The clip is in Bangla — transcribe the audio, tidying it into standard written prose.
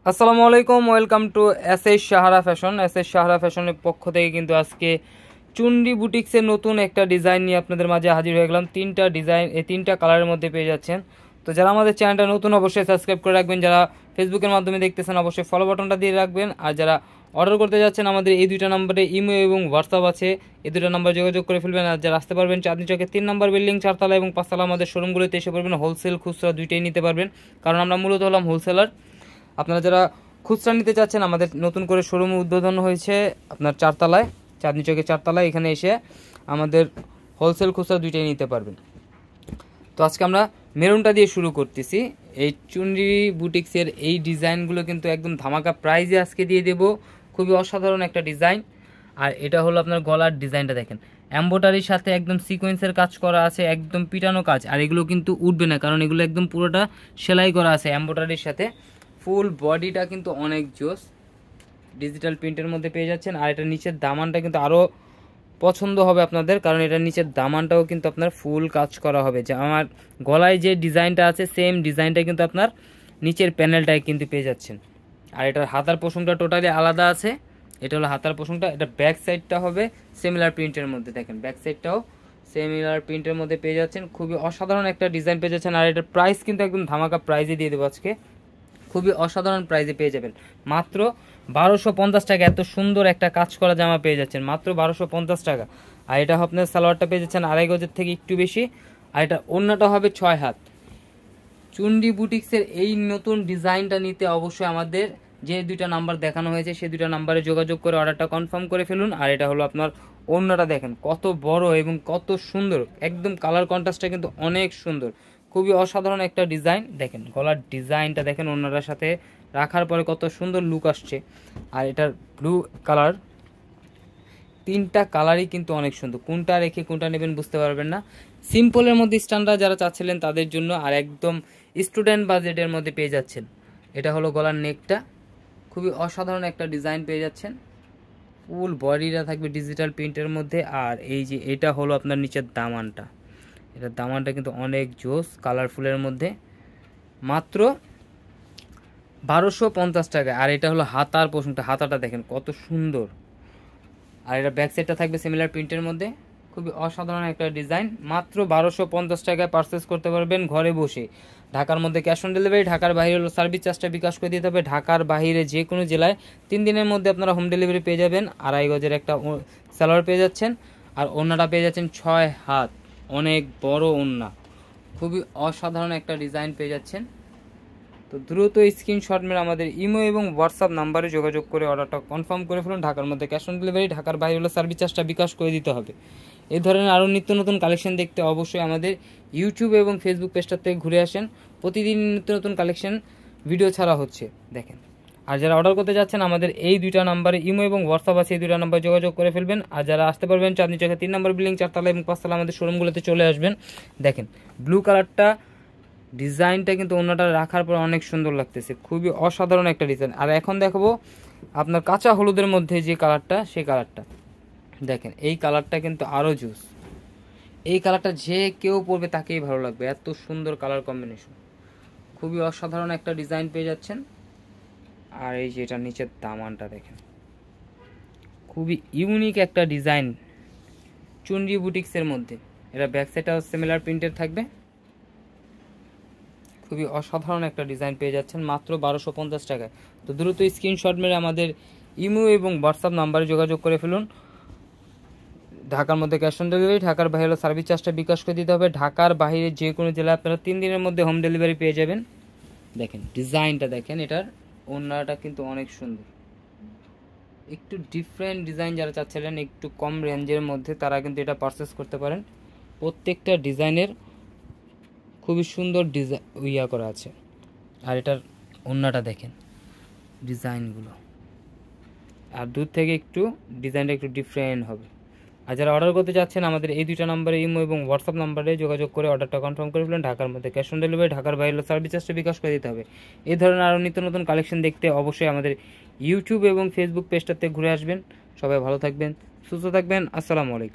আসসালামু আলাইকুম, welcome to S Sahara fashion. Sahara ফ্যাশনের পক্ষ থেকে কিন্তু আজকে চুন্ডি বুটিক্সের নতুন একটা ডিজাইন নিয়ে আপনাদের মাঝে হাজির হয়ে গেলাম। তিনটা ডিজাইন, এই তিনটা কালারের মধ্যে পেয়ে যাচ্ছেন। তো যারা আমাদের চ্যানেলটা নতুন অবশ্যই সাবস্ক্রাইব করে রাখবেন, যারা ফেসবুকের মাধ্যমে দেখতেছেন অবশ্যই ফলো বাটনটা দিয়ে রাখবেন, আর যারা অর্ডার করতে যাচ্ছেন আমাদের এই দুইটা নম্বরে ইমো এবং হোয়াটসঅ্যাপ আছে, এই দুটো নাম্বার যোগাযোগ করে ফেলবেন। আর যারা আসতে পারবেন চাঁদনী চকের 3 নম্বর বিল্ডিং 4 তলা এবং 5 তলা আমাদের শোরুমগুলোতে এসে পড়বেন। হোলসেল খুচরা দুইটাই নিতে পারবেন, কারণ আমরা মূলত হলাম হোলসেলার। আপনারা যারা খুচরা নিতে চাচ্ছেন, আমাদের নতুন করে শোরুম উদ্বোধন হয়েছে আপনার 4 তলায়, চাঁদনী চকের 4 তলায়। এখানে এসে আমাদের হোলসেল খুচরা দুইটাই নিতে পারবেন। তো আজকে আমরা মেরুনটা দিয়ে শুরু করতেছি। এই চুনরি বুটিক্সের এই ডিজাইনগুলো কিন্তু একদম ধামাকা প্রাইজে আজকে দিয়ে দেব। খুবই অসাধারণ একটা ডিজাইন। আর এটা হলো আপনার গলার ডিজাইনটা দেখেন, এমব্রয়ডারির সাথে একদম সিকোয়েন্সের কাজ করা আছে, একদম পিটানো কাজ। আর এগুলো কিন্তু উঠবে না, কারণ এগুলো একদম পুরোটা সেলাই করা আছে এমব্রয়ডারির সাথে। ফুল বডিটা কিন্তু অনেক জোস, ডিজিটাল প্রিন্টের মধ্যে পেয়ে যাচ্ছেন। আর এটা নিচের দামানটা কিন্তু আরও পছন্দ হবে আপনাদের, কারণ এটা নিচের দামানটাও কিন্তু আপনার ফুল কাজ করা হবে। যে আমার গলায় যে ডিজাইনটা আছে সেম ডিজাইনটা কিন্তু আপনার নিচের প্যানেলটায় কিন্তু পেয়ে যাচ্ছেন। আর এটার হাতার পোষণটা টোটালি আলাদা আছে। এটা হলো হাতার পোষণটা। এটা ব্যাক সাইডটা হবে সিমিলার প্রিন্টের মধ্যে, দেখেন ব্যাক সাইডটাও সিমিলার প্রিন্টের মধ্যে পেয়ে যাচ্ছেন। খুবই অসাধারণ একটা ডিজাইন পেয়ে যাচ্ছেন। আর এটার প্রাইস কিন্তু একদম ধামাকা প্রাইজে দিয়ে দেবো আজকে, খুবই অসাধারণ প্রাইজে পেয়ে যাবেন। মাত্র 1250 টাকা এত সুন্দর একটা কাজ করা জামা পেয়ে যাচ্ছেন, মাত্র 1250 টাকা। আর এটা আপনার সালোয়ারটা পেয়ে যাচ্ছেন 2.5 গজের থেকে একটু বেশি। আর এটা ওড়নাটা হবে 6 হাত। চুন্ডি বুটিক্সের এই নতুন ডিজাইনটা নিতে অবশ্যই আমাদের যে দুইটা নাম্বার দেখানো হয়েছে সেই দুইটা নাম্বারে যোগাযোগ করে অর্ডারটা কনফার্ম করে ফেলুন। আর এটা হলো আপনার ওড়নাটা, দেখেন কত বড় এবং কত সুন্দর, একদম কালার কন্ট্রাস্টটা কিন্তু অনেক সুন্দর। খুবই অসাধারণ একটা ডিজাইন। দেখেন গলার ডিজাইনটা দেখেন, ওড়নাটার সাথে রাখার পরে কত সুন্দর লুক আসছে। আর এটার ব্লু কালার, তিনটা কালারই কিন্তু অনেক সুন্দর, কোনটা রেখে কোনটা নেবেন বুঝতে পারবেন না। সিম্পলের মধ্যে স্ট্যান্ডার্ড যারা চাচ্ছিলেন তাদের জন্য, আর একদম স্টুডেন্ট বাজেটের মধ্যে পেয়ে যাচ্ছেন। এটা হলো গলার নেকটা, খুবই অসাধারণ একটা ডিজাইন পেয়ে যাচ্ছেন। ফুল বডিটা থাকবে ডিজিটাল প্রিন্টের মধ্যে। আর এই যে এটা হলো আপনার নিচের দামানটা, এটার দামানটা কিন্তু অনেক জোস কালারফুলের মধ্যে, মাত্র 1250 টাকা। আর এটা হলো হাতার পোষণটা, হাতাটা দেখেন কত সুন্দর। আর এটা ব্যাক সাইডটা থাকবে সিমিলার প্রিন্টের মধ্যে, খুবই অসাধারণ একটা ডিজাইন। মাত্র 1250 টাকায় পারচেস করতে পারবেন ঘরে বসে। ঢাকার মধ্যে ক্যাশ অন ডেলিভারি, ঢাকার বাইরে হলো সার্ভিস চার্জটা বিকাশ করে দিতে হবে। ঢাকার বাইরে যে কোনো জেলায় 3 দিনের মধ্যে আপনারা হোম ডেলিভারি পেয়ে যাবেন। 2.5 গজের একটা সালোয়ার পেয়ে যাচ্ছেন। আর ওড়নাটা পেয়ে যাচ্ছেন 6 হাত, অনেক বড় ওড়না, খুবই অসাধারণ একটা ডিজাইন পেয়ে যাচ্ছেন। তো দ্রুত স্ক্রিনশট মেরে আমাদের ইমো এবং হোয়াটসঅ্যাপ নাম্বারে যোগাযোগ করে অর্ডারটা কনফার্ম করে ফেলুন। ঢাকার মধ্যে ক্যাশ অন ডেলিভারি, ঢাকার বাইরে হলো সার্ভিস চার্জটা বিকাশ করে দিতে হবে। এই ধরনের আরও নিত্য নতুন কালেকশন দেখতে অবশ্যই আমাদের ইউটিউব এবং ফেসবুক পেজটার থেকে ঘুরে আসেন। প্রতিদিন নিত্য নতুন কালেকশন ভিডিও ছাড়া হচ্ছে, দেখেন। আর যারা অর্ডার করতে যাচ্ছেন আমাদের এই দুইটা নাম্বারে ইমো এবং হোয়াটসঅ্যাপ আছে, এই দুইটা নাম্বারে যোগাযোগ করে ফেলবেন। আর যারা আসতে পারবেন চাঁদনী চকের 3 নম্বর বিল্ডিং 4 তলা এবং 5 তলা আমাদের শোরুমগুলোতে চলে আসবেন। দেখেন ব্লু কালারটা ডিজাইনটা কিন্তু ওনাটা রাখার পর অনেক সুন্দর লাগতেছে, খুবই অসাধারণ একটা ডিজাইন। আর এখন দেখাবো আপনার কাঁচা হলুদের মধ্যে যে কালারটা, সেই কালারটা দেখেন। এই কালারটা কিন্তু আরও জুস, এই কালারটা যে কেউ পরবে তাকেই ভালো লাগবে, এত সুন্দর কালার কম্বিনেশন, খুবই অসাধারণ একটা ডিজাইন পেয়ে যাচ্ছেন। আর এই যে এটা নিচের দামানটা দেখেন, খুবই ইউনিক একটা ডিজাইন চুনরি বুটিক্সের মধ্যে। এটা ব্যাক সাইডটাও সিমিলার প্রিন্টের থাকবে, খুবই অসাধারণ একটা ডিজাইন পেয়ে যাচ্ছেন মাত্র 1250 টাকায়। তো দ্রুত স্ক্রিনশট মেরে আমাদের ইমো এবং হোয়াটসঅ্যাপ নাম্বারে যোগাযোগ করে ফেলুন। ঢাকার মধ্যে ক্যাশ অন ডেলিভারি, ঢাকার বাইরে সার্ভিস চার্জটা বিকাশ করে দিতে হবে। ঢাকার বাইরে যে কোনো জেলায় আপনারা 3 দিনের মধ্যে হোম ডেলিভারি পেয়ে যাবেন। দেখেন ডিজাইনটা দেখেন, এটার ওড়নাটা কিন্তু অনেক সুন্দর, একটু ডিফারেন্ট ডিজাইন যারা চাচ্ছিলেন একটু কম রেঞ্জের মধ্যে তারা কিন্তু এটা পারচেস করতে পারেন। প্রত্যেকটা ডিজাইনের খুবই সুন্দর ডিজাইন করা আছে। আর এটার ওড়নাটা দেখেন, ডিজাইনগুলো আর দূর থেকে একটু ডিজাইনটা একটু ডিফারেন্ট হবে। আর যারা অর্ডার করতে চাচ্ছেন আমাদের এই দুইটা নাম্বারে ইমো এবং হোয়াটসঅ্যাপ নাম্বারে যোগাযোগ করে অর্ডারটা কনফার্ম করে ফেলুন। ঢাকার মধ্যে ক্যাশ অন ডেলিভারি, ঢাকার বাইরে সার্ভিস চার্জটা বিকাশ করে দিতে হবে। এই ধরনের আরও নিত্য নতুন কালেকশন দেখতে অবশ্যই আমাদের ইউটিউব এবং ফেসবুক পেজটাতে ঘুরে আসবেন। সবাই ভালো থাকবেন, সুস্থ থাকবেন। আসসালামু আলাইকুম।